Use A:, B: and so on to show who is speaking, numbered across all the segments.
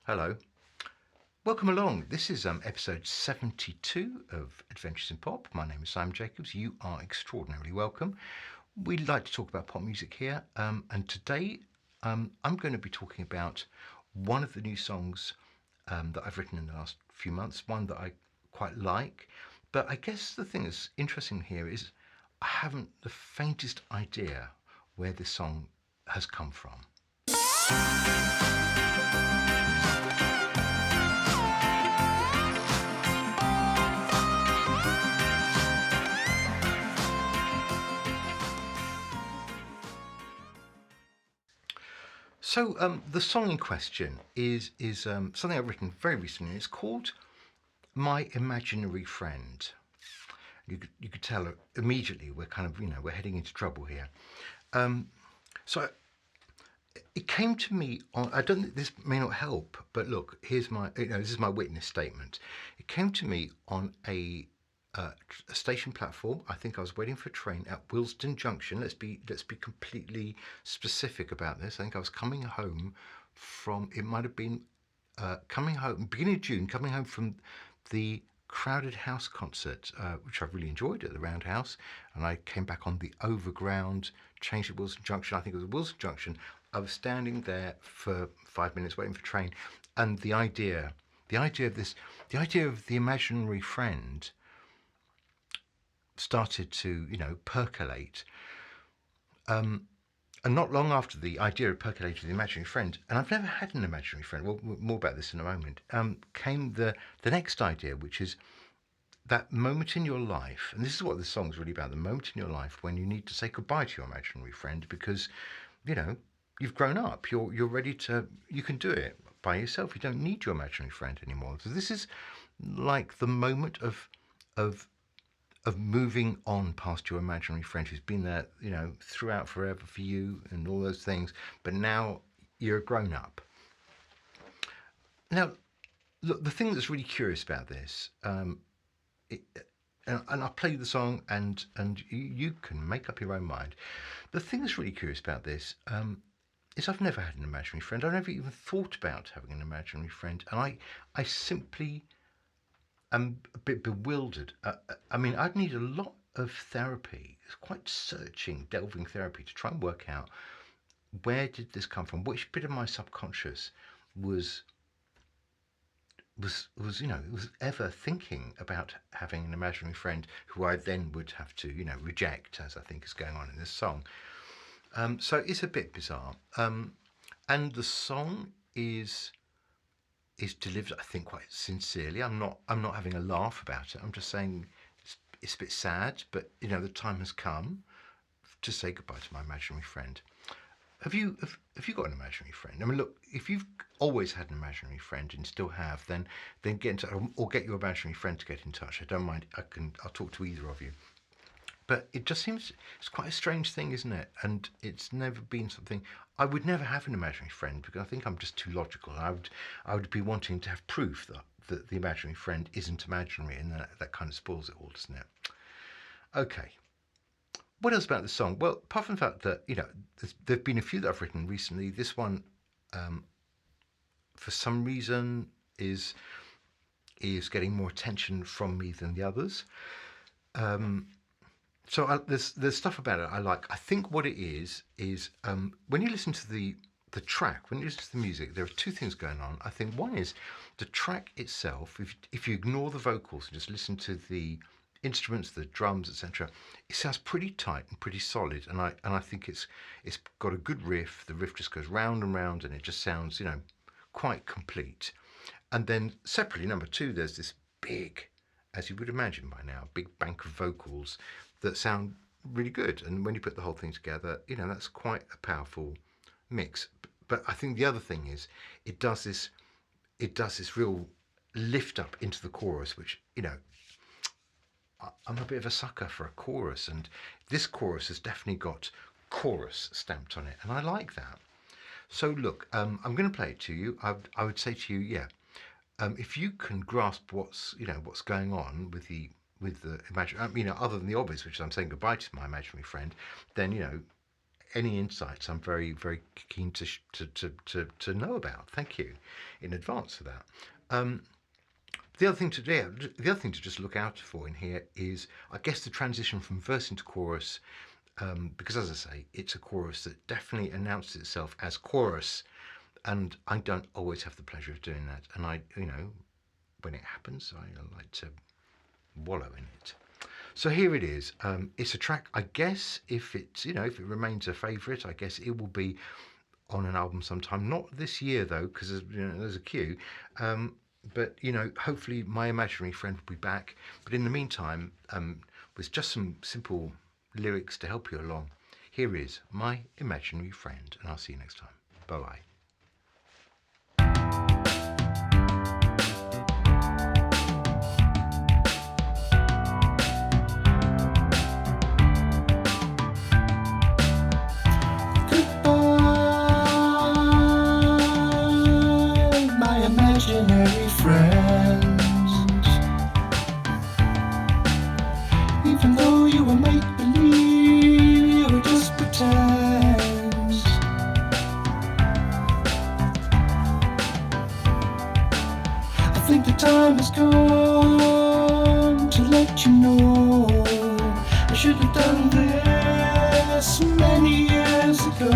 A: Hello. Welcome along. This is episode 72 of Adventures in Pop. My name is Simon Jacobs. You are extraordinarily welcome. We like to talk about pop music here, and today I'm going to be talking about one of the new songs that I've written in the last few months, one that I quite like. But I guess the thing that's interesting here is I haven't the faintest idea where this song has come from. So the song in question is something I've written very recently. It's called "My Imaginary Friend." You could tell immediately we're we're heading into trouble here. So it came to me on. I don't think this may not help, but look, here's my this is my witness statement. It came to me on a station platform. I think I was waiting for a train at Willesden Junction. Let's be completely specific about this. I think I was coming home from. It might have been coming home beginning of June. Coming home from the Crowded House concert, which I really enjoyed at the Roundhouse, and I came back on the Overground, changed at Willesden Junction. I think it was Willesden Junction. I was standing there for 5 minutes waiting for a train, and the idea of this, the idea of the imaginary friend started to, percolate. And not long after the idea of percolating the imaginary friend, and I've never had an imaginary friend, well, more about this in a moment, came the next idea, which is that moment in your life, and this is what the song's really about, the moment in your life when you need to say goodbye to your imaginary friend because, you've grown up, you're ready to, you can do it by yourself, you don't need your imaginary friend anymore. So this is like the moment of moving on past your imaginary friend who's been there, throughout forever for you and all those things, but now you're a grown up. Now, look, the thing that's really curious about this, and I'll play you the song, and you can make up your own mind. The thing that's really curious about this is I've never had an imaginary friend. I've never even thought about having an imaginary friend, and I simply am a bit bewildered. I mean, I'd need a lot of therapy. It's quite searching, delving therapy to try and work out where did this come from? Which bit of my subconscious was ever thinking about having an imaginary friend who I then would have to, reject, as I think is going on in this song. So it's a bit bizarre. And the song is delivered, I think, quite sincerely. I'm not having a laugh about it. I'm just saying it's a bit sad, but the time has come to say goodbye to my imaginary friend. Have you got an imaginary friend? I mean, look, if you've always had an imaginary friend and still have, then get in touch, or get your imaginary friend to get in touch. I don't mind. I'll talk to either of you. But it just seems it's quite a strange thing, isn't it? And it's never been something I would never have an imaginary friend because I think I'm just too logical. I would be wanting to have proof that the imaginary friend isn't imaginary, and that kind of spoils it all, doesn't it? Okay. What else about the song? Well, apart from the fact that there've been a few that I've written recently. This one, for some reason, is getting more attention from me than the others. So there's stuff about it I like. I think what it is when you listen to the track, when you listen to the music, there are two things going on. I think one is the track itself. If you ignore the vocals and just listen to the instruments, the drums, etc., it sounds pretty tight and pretty solid. And I think it's got a good riff. The riff just goes round and round, and it just sounds quite complete. And then separately, number two, there's this big, as you would imagine by now, big bank of vocals that sound really good. And when you put the whole thing together, that's quite a powerful mix. But I think the other thing is it does this real lift up into the chorus, which, I'm a bit of a sucker for a chorus. And this chorus has definitely got chorus stamped on it. And I like that. So look, I'm going to play it to you. I would say to you, if you can grasp what's going on with the imaginary, other than the obvious, which is I'm saying goodbye to my imaginary friend, then any insights, I'm very, very keen to know about. Thank you in advance for that. The other thing to do, the other thing to just look out for in here is, I guess, the transition from verse into chorus, because as I say, it's a chorus that definitely announces itself as chorus, and I don't always have the pleasure of doing that. And I, when it happens, I like to wallow in it. So here it is. It's a track, I guess, if it remains a favourite, I guess it will be on an album sometime. Not this year though, because there's a queue. But hopefully My Imaginary Friend will be back. But in the meantime, with just some simple lyrics to help you along, here is My Imaginary Friend, and I'll see you next time. Bye bye.
B: Imaginary friends, even though you were make-believe, you were just pretend. I think the time has come to let you know I should have done this many years ago,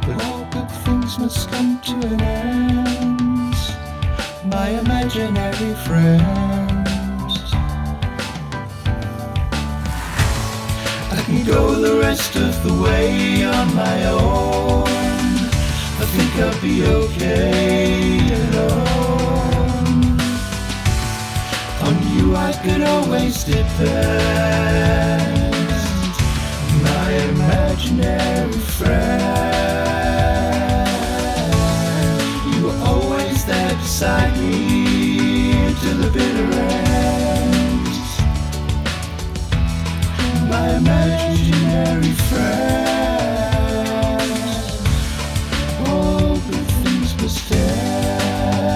B: but all good things must come to an end. My imaginary friends, I can go the rest of the way on my own. I think I'll be okay alone. On you I could always depend. My imaginary friend, you were always there beside me to the bitter end. My imaginary friend, all good things must end.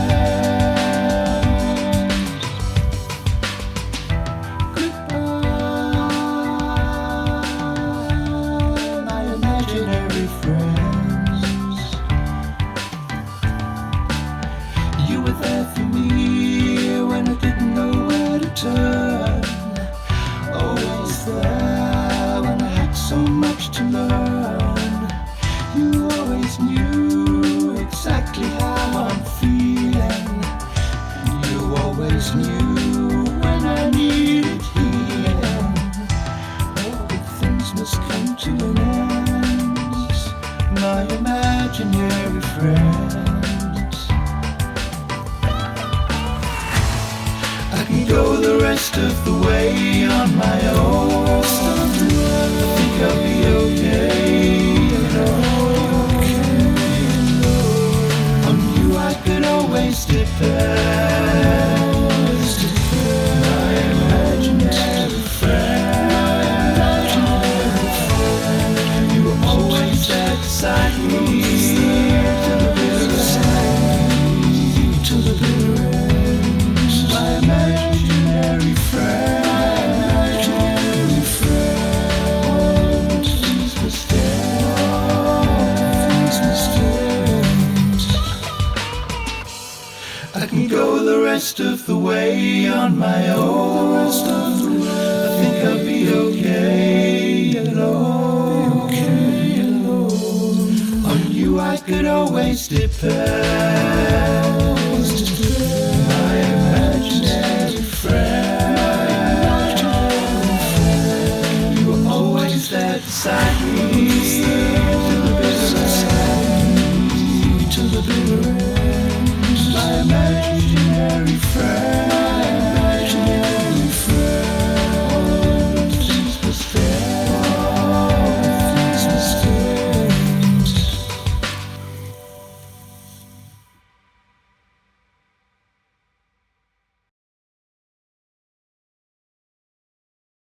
B: Goodbye, my imaginary friends. You were there for me when I didn't know where to turn. Always there when I had so much to learn. You always knew exactly how I'm feeling. You always knew when I needed healing. All good things must come to an end. My imaginary friends, I can go the rest of the way on my own. I think I'll be okay alone. On you I could always depend. My imaginary friend, you were always there beside me to the bitter end. To the bitter end. My imaginary friend, all things must end. I can go the rest of the way on my own. I think I'll be okay alone. On you I could always depend. My imaginary friend, you were always there beside me to the bitter end. To the bitter end.